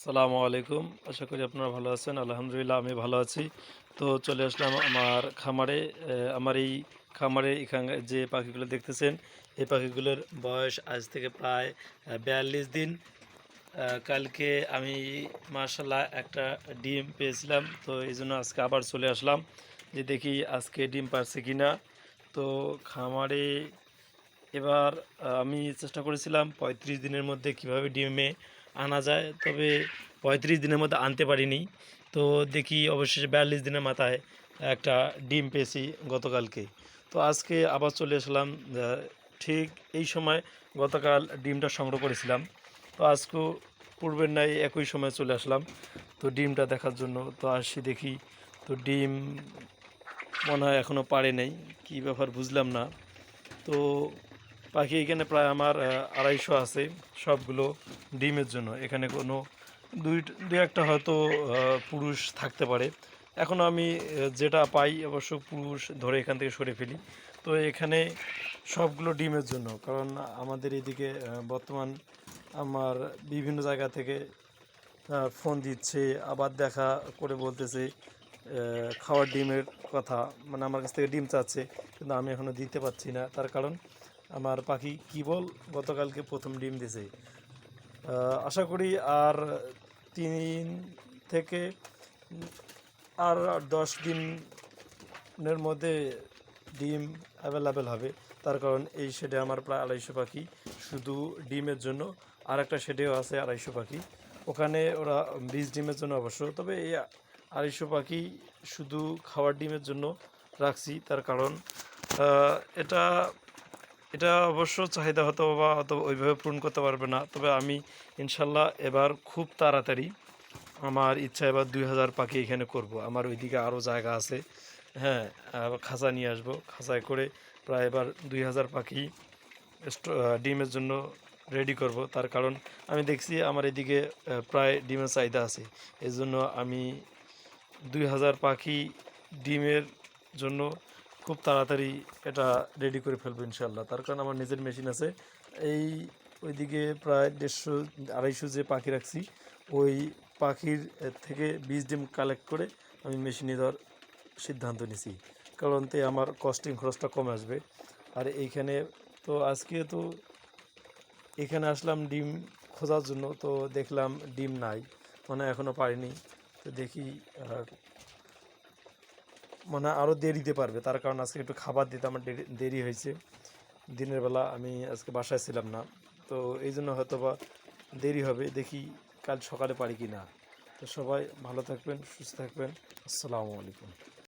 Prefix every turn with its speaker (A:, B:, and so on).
A: সালামু আলাইকুম। আশা করি আপনারা ভালো আছেন। আলহামদুলিল্লাহ আমি ভালো আছি। তো চলে আসলাম আমার খামারে। আমার এই খামারে এখানে যে পাখিগুলো দেখতেছেন, এই পাখিগুলোর বয়স আজ থেকে প্রায় ৪২ দিন। কালকে আমি মাশাআল্লাহ একটা ডিম পেয়েছিলাম। তো এইজন্য আজকে আবার চলে আসলাম যে দেখি আজকে ডিম পারছে কিনা। তো খামারে এবার আমি চেষ্টা করেছিলাম ৩৫ দিনের মধ্যে কিভাবে ডিমে আনা যায়। তবে ৩৫ দিনের মধ্যে আনতে পারিনি। তো দেখি অবশেষে ৪২ দিনের মাথায় একটা ডিম পেয়েছি গতকালকে। তো আজকে আবার চলে আসলাম ঠিক এই সময় গতকাল ডিমটা সংগ্রহ করেছিলাম। তো আজকেও পূর্বের ন্যায় একই সময় চলে আসলাম তো ডিমটা দেখার জন্য। তো আসি দেখি তো ডিম মনে হয় এখনও পাড়ে নাই। কী ব্যাপার বুঝলাম না। তো পাখি এখানে প্রায় আমার ২৫০ আছে, সবগুলো ডিমের জন্য। এখানে কোনো দু একটা হয়তো পুরুষ থাকতে পারে। এখন আমি যেটা পাই অবশ্য পুরুষ ধরে এখান থেকে সরে ফেলি। তো এখানে সবগুলো ডিমের জন্য, কারণ আমাদের এদিকে বর্তমান আমার বিভিন্ন জায়গা থেকে ফোন দিচ্ছে, আবার দেখা করে বলতেছে খাওয়ার ডিমের কথা, মানে আমার কাছ থেকে ডিম চাচ্ছে, কিন্তু আমি এখনও দিতে পারছি না। তার কারণ আমার পাখি কেবল গতকালকে প্রথম ডিম দিয়েছে। আশা করি আর ৩ থেকে আর ১০ দিনের মধ্যে ডিম অ্যাভেলেবেল হবে। তার কারণ এই শেডে আমার প্রায় ২৫০ পাখি শুধু ডিমের জন্য। আর একটা শেডেও আছে ২৫০ পাখি, ওখানে ওরা ২০ ডিমের জন্য অবশ্য। তবে এই ২৫০ পাখি শুধু খাওয়ার ডিমের জন্য রাখছি। তার কারণ এটা এটা অবশ্য চাহিদা হয়তো বা অত ওইভাবে পূরণ করতে পারবে না। তবে আমি ইনশাল্লাহ এবার খুব তাড়াতাড়ি আমার ইচ্ছা এবার ২০০০ পাখি এখানে করব। আমার ওইদিকে আরও জায়গা আছে। হ্যাঁ, খাঁচা নিয়ে আসবো। খাঁচায় করে প্রায় এবার ২০০০ পাখি ডিমের জন্য রেডি করব। তার কারণ আমি দেখছি আমার এদিকে প্রায় ডিমের চাহিদা আছে। এজন্য আমি ২০০০ পাখি ডিমের জন্য খুব তাড়াতাড়ি এটা রেডি করে ফেলবো ইনশাল্লাহ। তার কারণ আমার নিজের মেশিন আছে। এই ওইদিকে প্রায় ১৫০ ২৫০ যে পাখি রাখছি, ওই পাখির থেকে ২০ ডিম কালেক্ট করে আমি মেশিনে দেওয়ার সিদ্ধান্ত নিছি। কারণ তে আমার কস্টিং খরচটা কমে আসবে। আর এইখানে তো আজকে তো এখানে আসলাম ডিম খোঁজার জন্য, তো দেখলাম ডিম নাই, মানে এখনও পারিনি। তো দেখি মানে আরও দেরিতে পারবে। তার কারণ আজকে একটু খাবার দিতে আমার দেরি হয়েছে। দিনের বেলা আমি আজকে বাসায় ছিলাম না, তো এই জন্য হয়তো বা দেরি হবে। দেখি কাল সকালে পারি কি না। তো সবাই ভালো থাকবেন, সুস্থ থাকবেন। আসসালামু আলাইকুম।